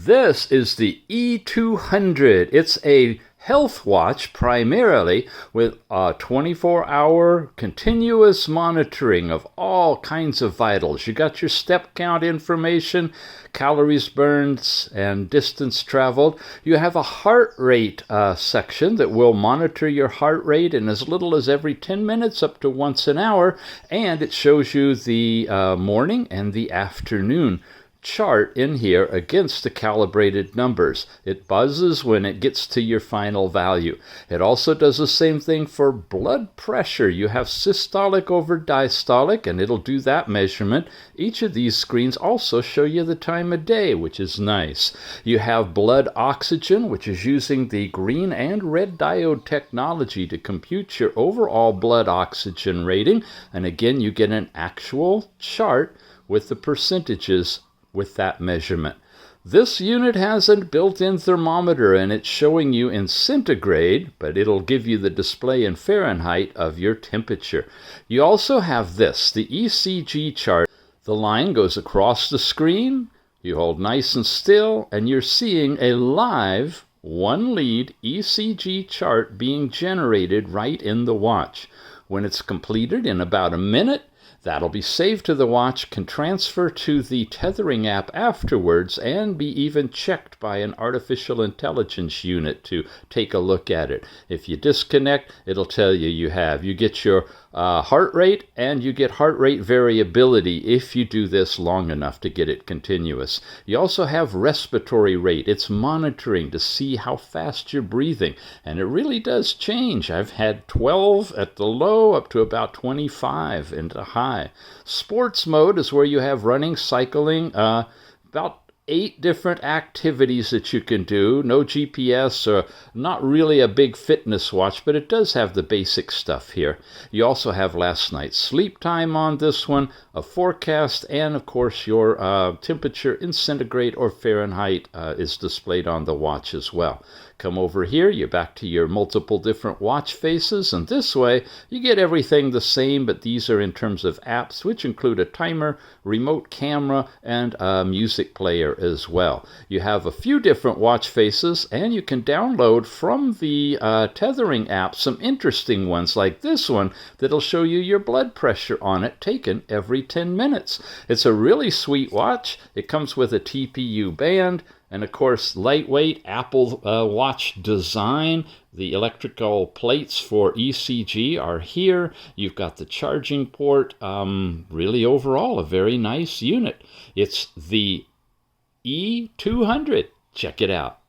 This is the E200. It's a health watch primarily with a 24-hour continuous monitoring of all kinds of vitals. You got your step count information, calories burned, and distance traveled. You have a heart rate section that will monitor your heart rate in as little as every 10 minutes up to once an hour, and it shows you the morning and the afternoon chart in here against the calibrated numbers. It buzzes when it gets to your final value. It also does the same thing for blood pressure. You have systolic over diastolic, and it'll do that measurement. Each of these screens also show you the time of day, which is nice. You have blood oxygen, which is using the green and red diode technology to compute your overall blood oxygen rating. And again, you get an actual chart with the percentages with that measurement. This unit has a built-in thermometer, and it's showing you in centigrade, but it'll give you the display in Fahrenheit of your temperature. You also have this, the Ecg Chart. The line goes across the screen, you hold nice and still, and you're seeing a live one-lead Ecg chart being generated right in the watch. When it's completed in about a minute, that'll be saved to the watch, can transfer to the Tethering app afterwards, and be even checked by an artificial intelligence unit to take a look at it. If you disconnect, it'll tell you you get your heart rate, and you get heart rate variability if you do this long enough to get it continuous. You also have respiratory rate. It's monitoring to see how fast you're breathing, and it really does change. I've had 12 at the low up to about 25 in the high. Sports mode is where you have running, cycling, about 8 different activities that you can do. No GPS, or not really a big fitness watch, but it does have the basic stuff here. You also have last night's sleep time on this one, a forecast, and of course your temperature in centigrade or Fahrenheit is displayed on the watch as well. Come over here, you're back to your multiple different watch faces, and this way you get everything the same, but these are in terms of apps, which include a timer, remote camera, and a music player as well. You have a few different watch faces, and you can download from the Tethering app some interesting ones like this one that'll show you your blood pressure on it taken every 10 minutes. It's a really sweet watch. It comes with a TPU band, and of course, lightweight Apple Watch design. The electrical plates for ECG are here. You've got the charging port. Really, overall, a very nice unit. It's the E200. Check it out.